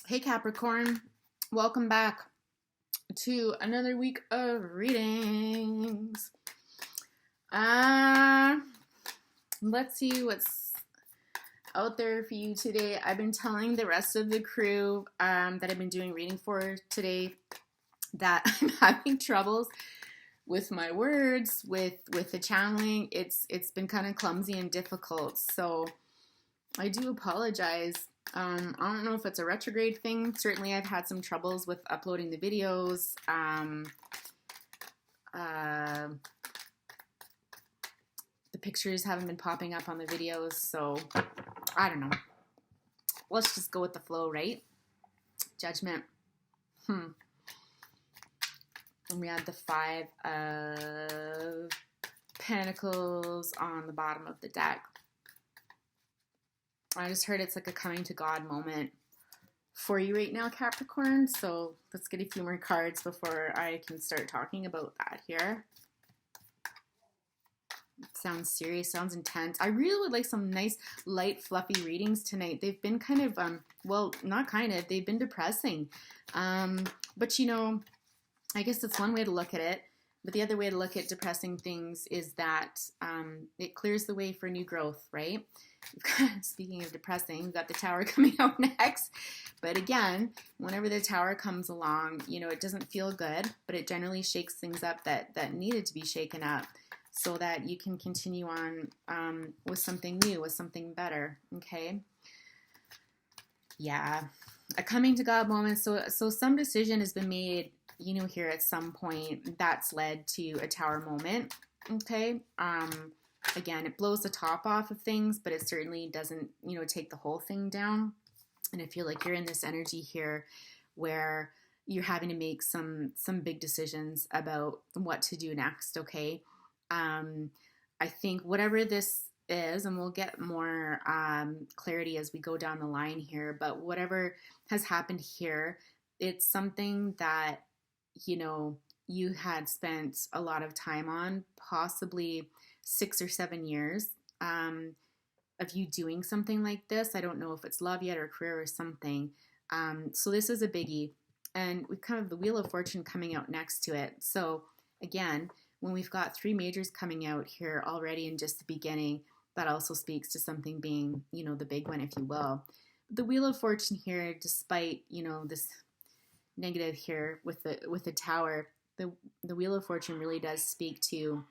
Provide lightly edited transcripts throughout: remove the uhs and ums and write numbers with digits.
Hey Capricorn, welcome back to another week of readings. Uh, let's see what's out there for you today. I've been telling the rest of the crew that I've been doing reading for today that I'm having troubles with my words, with the channeling. It's been kind of clumsy and difficult, so I do apologize. I don't know if it's a retrograde thing. Certainly, I've had some troubles with uploading the videos. Uh, the pictures haven't been popping up on the videos, so I don't know. Let's just go with the flow, right? Judgment. And we had the Five of Pentacles on the bottom of the deck. I just heard it's like a coming to God moment for you right now, Capricorn. So let's get a few more cards before I can start talking about that here. It sounds serious, sounds intense. I really would like some nice, light, fluffy readings tonight. They've been kind of, they've been depressing. But you know, I guess that's one way to look at it. But the other way to look at depressing things is that it clears the way for new growth, right? Speaking of depressing, we've got the Tower coming out next. But again, whenever the Tower comes along, you know, it doesn't feel good, but it generally shakes things up that needed to be shaken up so that you can continue on with something new, with something better, okay? Yeah, a coming to God moment. So some decision has been made, you know, here at some point that's led to a Tower moment, okay? Again, it blows the top off of things, but it certainly doesn't, you know, take the whole thing down. And I feel like you're in this energy here where you're having to make some big decisions about what to do next, okay? I think whatever this is, and we'll get more clarity as we go down the line here, but whatever has happened here, it's something that, you know, you had spent a lot of time on, possibly 6 or 7 years of you doing something like this. I don't know if it's love yet or career or something. So this is a biggie. And we've kind of the Wheel of Fortune coming out next to it. So again, when we've got 3 majors coming out here already in just the beginning, that also speaks to something being, you know, the big one, if you will. The Wheel of Fortune here, despite, you know, this negative here with the Tower, the Wheel of Fortune really does speak to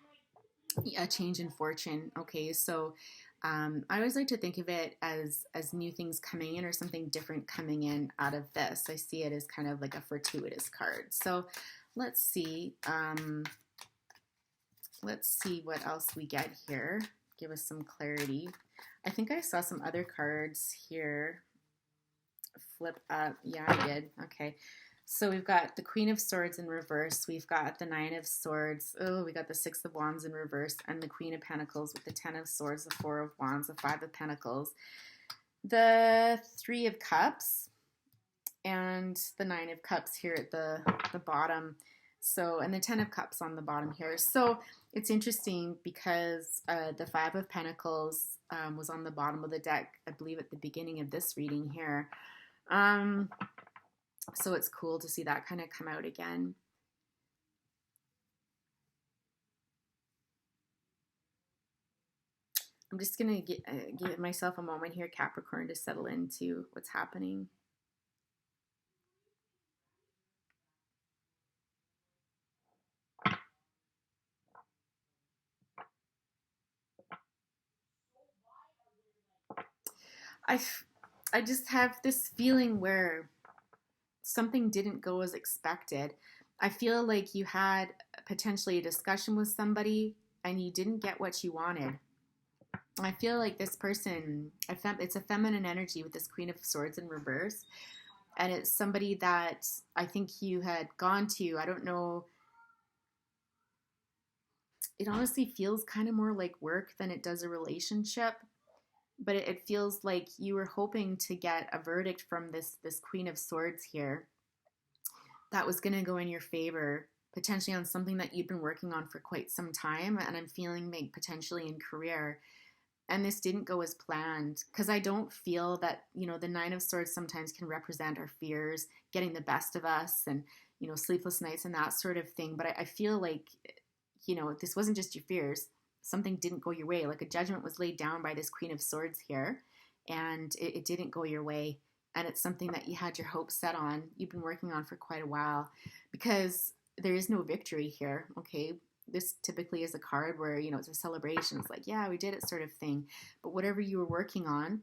a change in fortune. Okay, so I always like to think of it as new things coming in or something different coming in out of this. I see it as kind of like a fortuitous card. So let's see what else we get here. Give us some clarity. I think I saw some other cards here flip up. Yeah, I did. Okay. So we've got the Queen of Swords in reverse. We've got the Nine of Swords. Oh, we got the Six of Wands in reverse and the Queen of Pentacles with the Ten of Swords, the Four of Wands, the Five of Pentacles, the Three of Cups, and the Nine of Cups here at the bottom. So, and the Ten of Cups on the bottom here. So it's interesting because the Five of Pentacles was on the bottom of the deck, I believe, at the beginning of this reading here. So it's cool to see that kind of come out again. I'm just going to give myself a moment here, Capricorn, to settle into what's happening. I just have this feeling where something didn't go as expected. I feel like you had potentially a discussion with somebody and you didn't get what you wanted. I feel like this person, it's a feminine energy with this Queen of Swords in reverse. And it's somebody that I think you had gone to. I don't know. It honestly feels kind of more like work than it does a relationship. But it feels like you were hoping to get a verdict from this Queen of Swords here that was going to go in your favor, potentially on something that you've been working on for quite some time. And I'm feeling like potentially in career. And this didn't go as planned, because I don't feel that, the Nine of Swords sometimes can represent our fears getting the best of us, and, sleepless nights and that sort of thing. But I feel like, this wasn't just your fears. Something didn't go your way. Like a judgment was laid down by this Queen of Swords here, and it didn't go your way. And it's something that you had your hopes set on, you've been working on for quite a while, because there is no victory here, okay? This typically is a card where, it's a celebration. It's like, yeah, we did it sort of thing. But whatever you were working on,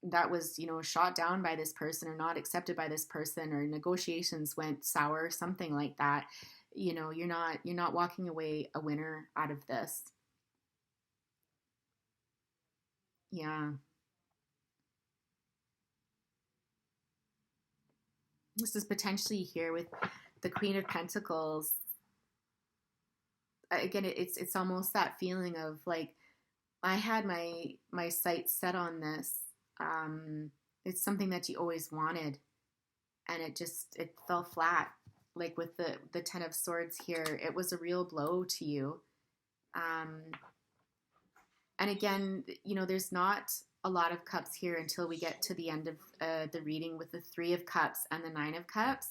that was, shot down by this person, or not accepted by this person, or negotiations went sour, something like that. You're not walking away a winner out of this. Yeah. This is potentially here with the Queen of Pentacles. Again, it's almost that feeling of like, I had my sights set on this. It's something that you always wanted, and it fell flat. Like with the Ten of Swords here, it was a real blow to you. Um, and again, there's not a lot of cups here until we get to the end of the reading with the Three of Cups and the Nine of Cups.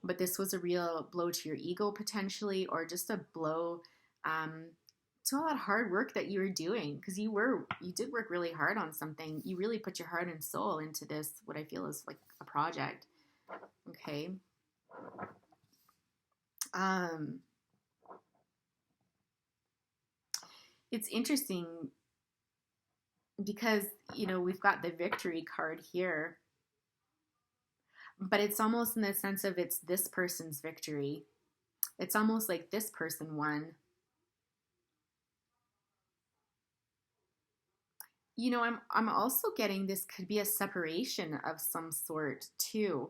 But this was a real blow to your ego potentially, or just a blow to all that hard work that you were doing, because you did work really hard on something. You really put your heart and soul into this, what I feel is like a project. Okay. It's interesting because, we've got the victory card here, but it's almost in the sense of it's this person's victory. It's almost like this person won. I'm also getting this could be a separation of some sort too.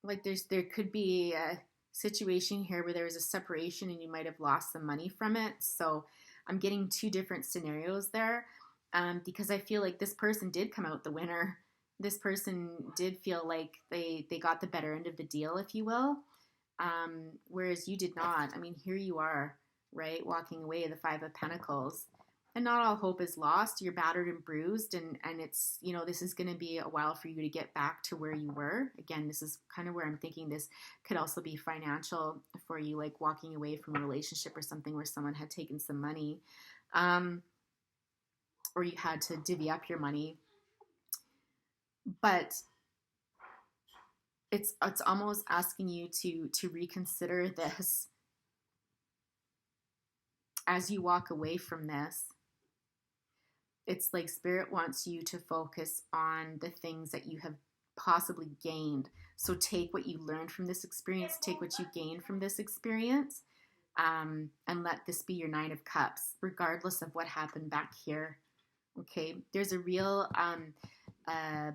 Like there could be a situation here where there was a separation and you might have lost some money from it. So I'm getting two different scenarios there, because I feel like this person did come out the winner. This person did feel like they got the better end of the deal, if you will, whereas you did not. I mean, here you are, right, walking away, the Five of Pentacles. And not all hope is lost. You're battered and bruised, and it's, this is going to be a while for you to get back to where you were. Again, this is kind of where I'm thinking this could also be financial for you, like walking away from a relationship or something where someone had taken some money, or you had to divvy up your money. But it's almost asking you to reconsider this as you walk away from this. It's like Spirit wants you to focus on the things that you have possibly gained. So take what you learned from this experience, take what you gained from this experience, and let this be your Nine of Cups, regardless of what happened back here. Okay, there's a real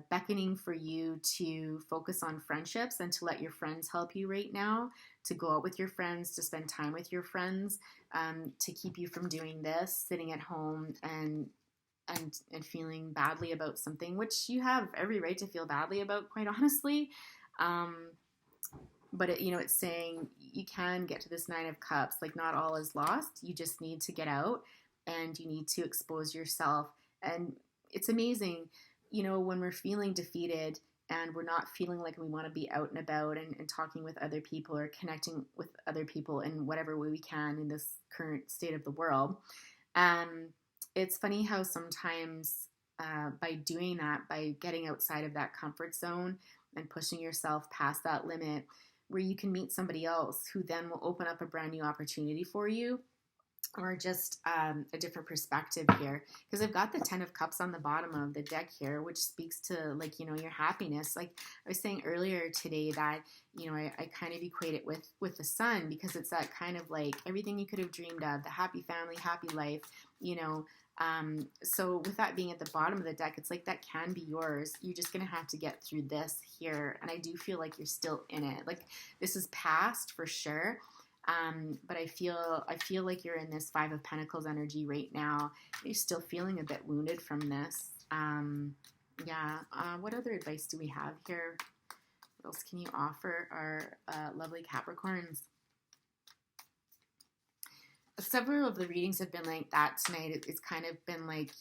beckoning for you to focus on friendships and to let your friends help you right now, to go out with your friends, to spend time with your friends, to keep you from doing this, sitting at home and feeling badly about something, which you have every right to feel badly about, quite honestly. But it's saying you can get to this Nine of Cups. Like, not all is lost. You just need to get out, and you need to expose yourself. And it's amazing, when we're feeling defeated and we're not feeling like we want to be out and about and talking with other people or connecting with other people in whatever way we can in this current state of the world. It's funny how sometimes by doing that, by getting outside of that comfort zone and pushing yourself past that limit, where you can meet somebody else who then will open up a brand new opportunity for you, or just a different perspective here. Because I've got the Ten of Cups on the bottom of the deck here, which speaks to, like, your happiness. Like I was saying earlier today that, I kind of equate it with the sun, because it's that kind of like everything you could have dreamed of, the happy family, happy life, so with that being at the bottom of the deck, it's like that can be yours. You're just going to have to get through this here. And I do feel like you're still in it. Like, this is past for sure. But I feel like you're in this Five of Pentacles energy right now. You're still feeling a bit wounded from this. What other advice do we have here? What else can you offer our lovely Capricorns? several of the readings have been like that tonight. It's kind of been like,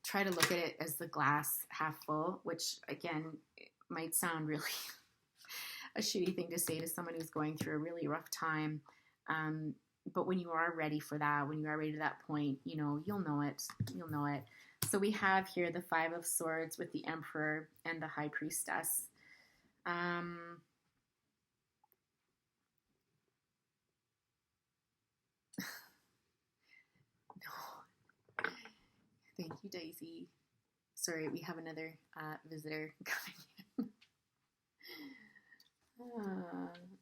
try to look at it as the glass half full, which again might sound really a shitty thing to say to someone who's going through a really rough time. But when you are ready for that, when you are ready to that point, you'll know it. You'll know it. So we have here the Five of Swords with the Emperor and the High Priestess. Thank you, Daisy. Sorry, we have another visitor coming in.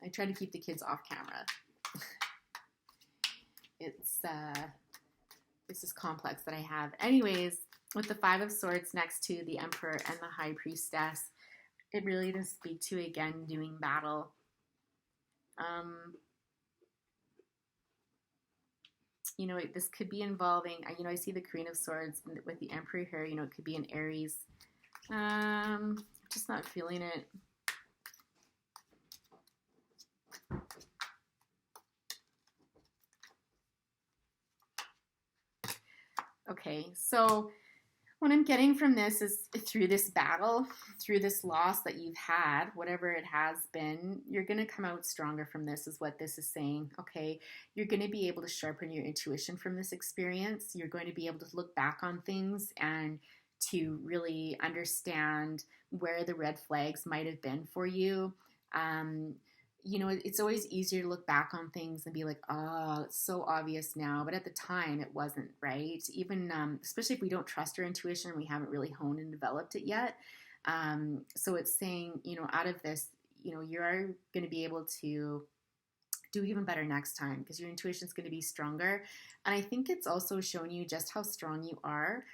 I try to keep the kids off camera. It's this is complex that I have. Anyways, with the Five of Swords next to the Emperor and the High Priestess, it really does speak to, again, doing battle. This could be involving, I see the Queen of Swords with the Emperor here, it could be an Aries. Just not feeling it. Okay, so what I'm getting from this is through this battle, through this loss that you've had, whatever it has been, you're going to come out stronger from this is what this is saying, okay? You're going to be able to sharpen your intuition from this experience. You're going to be able to look back on things and to really understand where the red flags might have been for you. It's always easier to look back on things and be like, oh, it's so obvious now. But at the time, it wasn't, right? Even, especially if we don't trust our intuition and we haven't really honed and developed it yet. So it's saying, out of this, you are going to be able to do even better next time because your intuition is going to be stronger. And I think it's also showing you just how strong you are.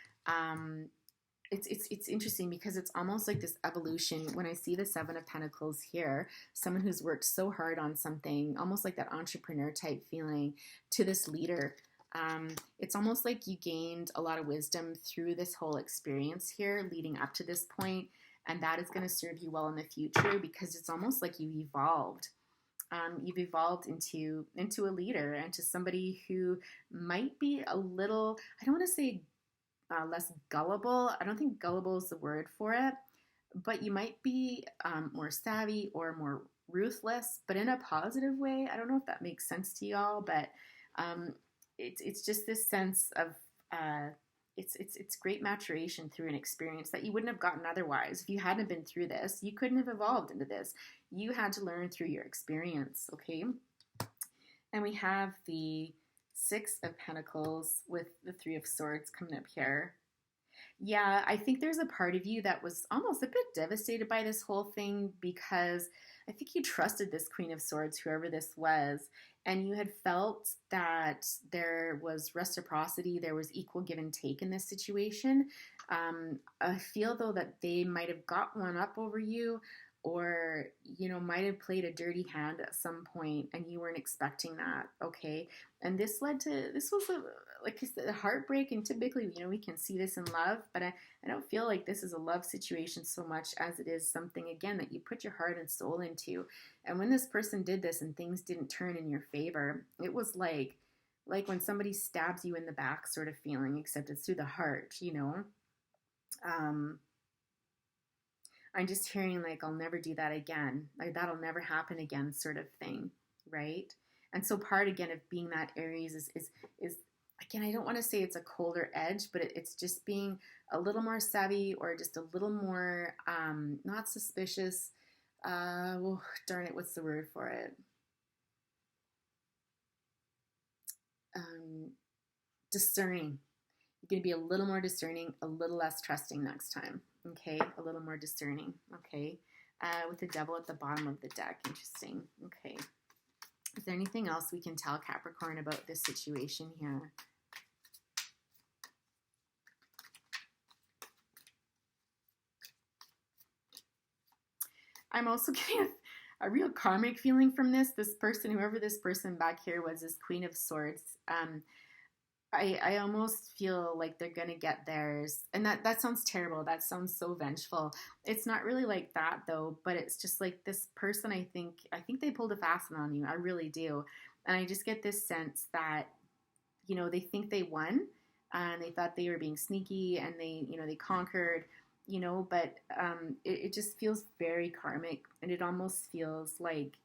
It's interesting because it's almost like this evolution. When I see the Seven of Pentacles here, someone who's worked so hard on something, almost like that entrepreneur type feeling, to this leader. It's almost like you gained a lot of wisdom through this whole experience here leading up to this point, and that is going to serve you well in the future because it's almost like you've evolved. You've evolved into a leader and to somebody who might be a little, I don't want to say less gullible. I don't think gullible is the word for it, but you might be more savvy or more ruthless, but in a positive way. I don't know if that makes sense to y'all, but it's just this sense of it's great maturation through an experience that you wouldn't have gotten otherwise. If you hadn't been through this, you couldn't have evolved into this. You had to learn through your experience, okay? And we have the Six of Pentacles with the Three of Swords coming up here. Yeah, I think there's a part of you that was almost a bit devastated by this whole thing because I think you trusted this Queen of Swords, whoever this was, and you had felt that there was reciprocity, there was equal give and take in this situation. I feel, though, that they might have got one up over you or, might have played a dirty hand at some point and you weren't expecting that, okay? And this was a heartbreak, and typically, we can see this in love, but I don't feel like this is a love situation so much as it is something, again, that you put your heart and soul into. And when this person did this and things didn't turn in your favor, it was like when somebody stabs you in the back sort of feeling, except it's through the heart, I'm just hearing like, I'll never do that again. Like, that'll never happen again sort of thing, right? And so part, again, of being that Aries is again, I don't want to say it's a colder edge, but it's just being a little more savvy or just a little more not suspicious. Well, darn it, what's the word for it? Discerning. You're going to be a little more discerning, a little less trusting next time. Okay, a little more discerning. Okay, with the Devil at the bottom of the deck. Interesting. Okay. Is there anything else we can tell Capricorn about this situation here? I'm also getting a real karmic feeling from this. This person, whoever this person back here was, this Queen of Swords. I almost feel like they're going to get theirs. And that sounds terrible. That sounds so vengeful. It's not really like that, though. But it's just like this person, I think they pulled a fast one on you. I really do. And I just get this sense that, they think they won and they thought they were being sneaky and they conquered, but it just feels very karmic, and it almost feels like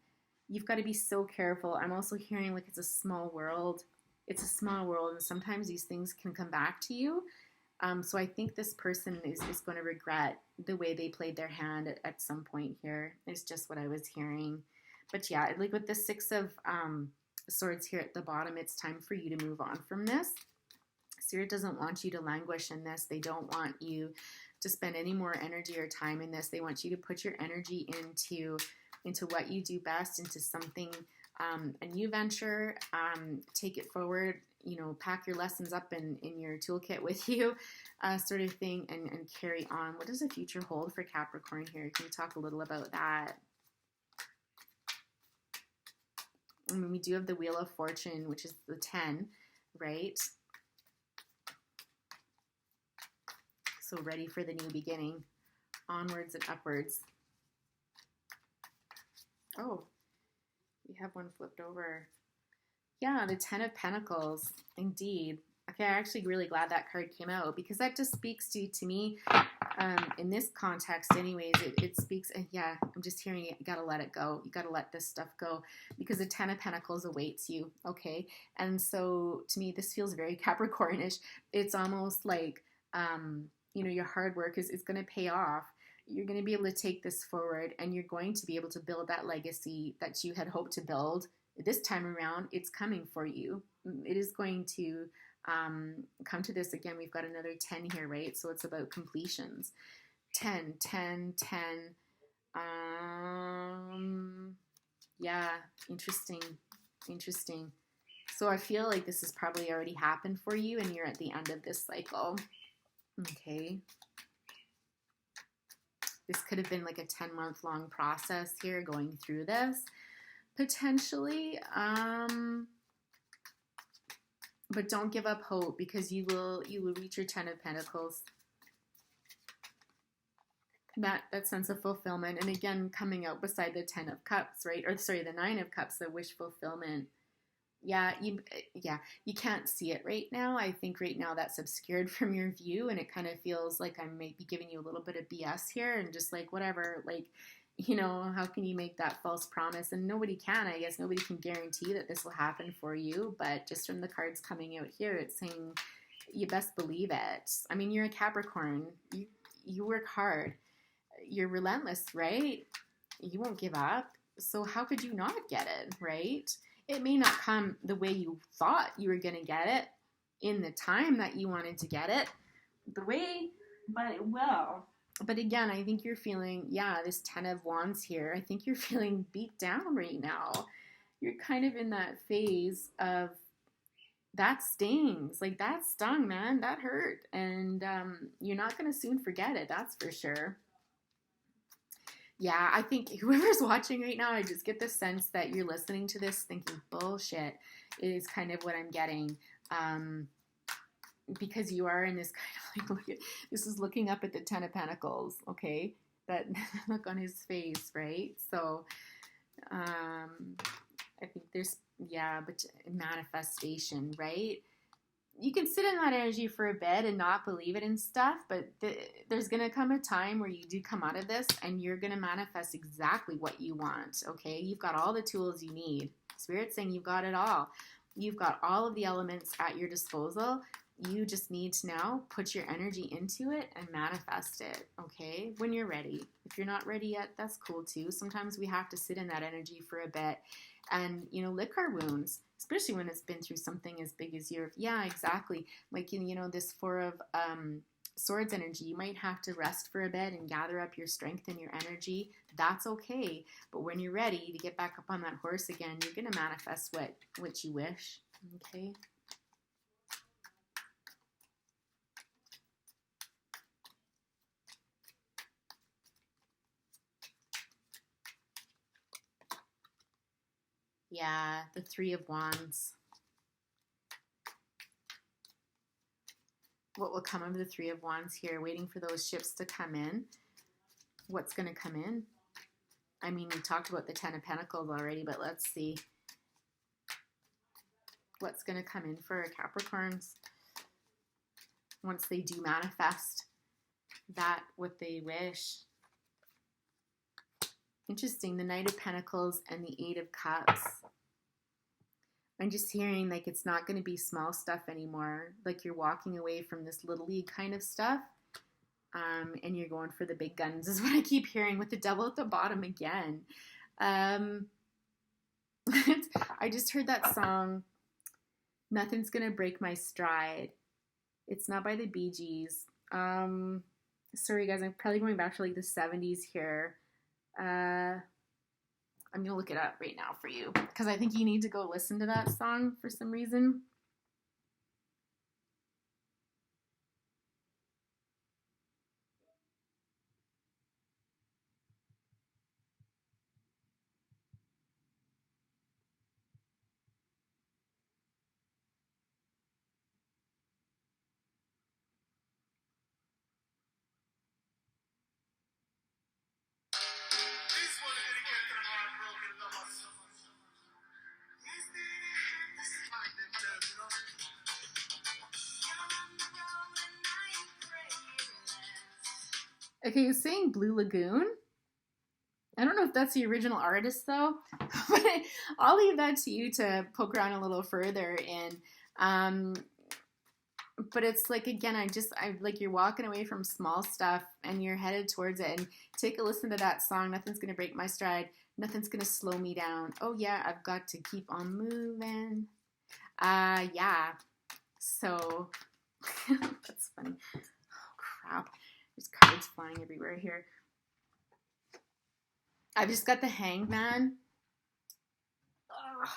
you've got to be so careful. I'm also hearing like it's a small world. It's a small world, and sometimes these things can come back to you. So I think this person is going to regret the way they played their hand at some point here. It's just what I was hearing. But yeah, like with the Six of Swords here at the bottom, it's time for you to move on from this. Spirit doesn't want you to languish in this. They don't want you to spend any more energy or time in this. They want you to put your energy into what you do best, into something, a new venture, take it forward, pack your lessons up in your toolkit with you, sort of thing, and carry on. What does the future hold for Capricorn here? Can you talk a little about that? I mean, we do have the Wheel of Fortune, which is the 10, right? So ready for the new beginning. Onwards and upwards. Oh, we have one flipped over. Yeah, the 10 of Pentacles, indeed. Okay, I'm actually really glad that card came out, because that just speaks to me, in this context anyways, it speaks, and yeah, I'm just hearing it, you gotta let it go. You gotta let this stuff go, because the 10 of Pentacles awaits you, okay? And so, to me, this feels very Capricornish. It's almost like, your hard work is going to pay off. You're going to be able to take this forward, and you're going to be able to build that legacy that you had hoped to build. This time around, it's coming for you. It is going to come to this again. We've got another 10 here, right? So it's about completions. 10, 10, 10. Yeah, interesting. So I feel like this has probably already happened for you, and you're at the end of this cycle. Okay. This could have been like a 10-month long process here, going through this, potentially. But don't give up hope, because you will reach your 10 of Pentacles. That sense of fulfillment. And again, coming out beside the 10 of Cups, right? Or sorry, the 9 of Cups, the wish fulfillment. Yeah, you can't see it right now. I think right now that's obscured from your view, and it kind of feels like I might be giving you a little bit of BS here, and just like, whatever, like, how can you make that false promise? And nobody can, I guess. Nobody can guarantee that this will happen for you, but just from the cards coming out here, it's saying you best believe it. I mean, you're a Capricorn. You work hard. You're relentless, right? You won't give up. So how could you not get it, right? It may not come the way you thought you were going to get it in the time that you wanted to get it, but it will. But again, I think you're feeling, this 10 of Wands here, I think you're feeling beat down right now. You're kind of in that phase of, that stings. Like, that stung, man. That hurt. And you're not going to soon forget it, that's for sure. Yeah, I think whoever's watching right now, I just get the sense that you're listening to this thinking, bullshit, is kind of what I'm getting. Because you are in this kind of like, this is looking up at the 10 of Pentacles, okay? That look on his face, right? So, I think there's, but manifestation, right? You can sit in that energy for a bit and not believe it and stuff, but there's going to come a time where you do come out of this and you're going to manifest exactly what you want, okay? You've got all the tools you need. Spirit's saying you've got it all. You've got all of the elements at your disposal. You just need to now put your energy into it and manifest it, okay? When you're ready. If you're not ready yet, that's cool too. Sometimes we have to sit in that energy for a bit and, lick our wounds, especially when it's been through something as big as your, exactly. Like, this 4 of Swords energy, you might have to rest for a bit and gather up your strength and your energy. That's okay. But when you're ready to get back up on that horse again, you're going to manifest what you wish, okay? Yeah, the 3 of Wands. What will come of the 3 of Wands here? Waiting for those ships to come in. What's going to come in? I mean, we talked about the 10 of Pentacles already, but let's see. what's going to come in for Capricorns once they do manifest that what they wish. Interesting, the Knight of Pentacles and the Eight of Cups. I'm just hearing like it's not going to be small stuff anymore. Like you're walking away from this little league kind of stuff, and you're going for the big guns is what I keep hearing with the Devil at the bottom again. I just heard that song, Nothing's Gonna Break My Stride. It's not by the Bee Gees. Sorry guys, I'm probably going back to like the 70s here. I'm going to look it up right now for you because I think you need to go listen to that song for some reason. Okay, it's saying Blue Lagoon. I don't know if that's the original artist though, but I'll leave that to you to poke around a little further. And but it's like, again, I like you're walking away from small stuff and you're headed towards it. And take a listen to that song. Nothing's gonna break my stride. Nothing's gonna slow me down. Oh yeah, I've got to keep on moving. Yeah. So that's funny. Oh crap. There's cards flying everywhere here. I've just got the Hangman. Ugh.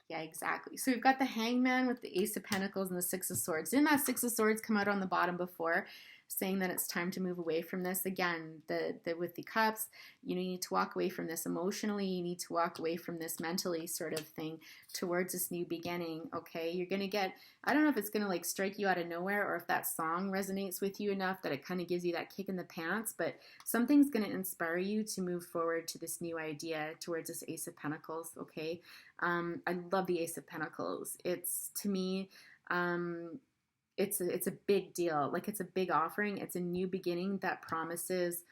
Yeah, exactly. So we've got the Hangman with the Ace of Pentacles and the Six of Swords. Didn't that Six of Swords come out on the bottom before, saying that it's time to move away from this? Again, with the cups, you need to walk away from this emotionally. You need to walk away from this mentally, sort of thing, towards this new beginning. Okay, you're gonna get, I don't know if it's gonna like strike you out of nowhere or if that song resonates with you enough that it kind of gives you that kick in the pants, but something's gonna inspire you to move forward to this new idea towards this Ace of Pentacles. Okay, I love the Ace of Pentacles. It's, to me, it's a big deal. Like, it's a big offering. It's a new beginning that promises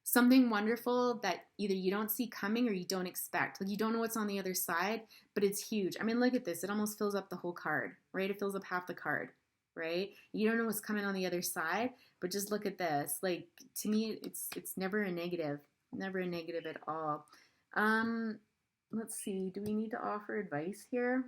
something wonderful that either you don't see coming or you don't expect. Like, you don't know what's on the other side, but it's huge. I mean, look at this. It almost fills up the whole card, right? It fills up half the card, right? You don't know what's coming on the other side, but just look at this. Like, to me, it's never a negative. Never a negative at all. Let's see. Do we need to offer advice here?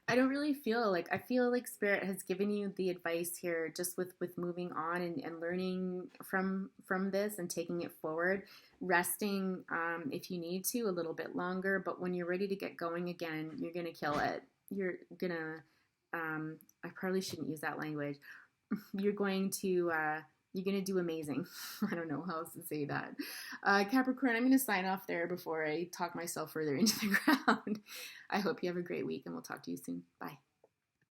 I don't really feel like, I feel like Spirit has given you the advice here, just with moving on and learning from this and taking it forward, resting if you need to a little bit longer, but when you're ready to get going again, you're gonna kill it. You're gonna I probably shouldn't use that language. You're going to do amazing. I don't know how else to say that. Capricorn, I'm going to sign off there before I talk myself further into the ground. I hope you have a great week and we'll talk to you soon. Bye.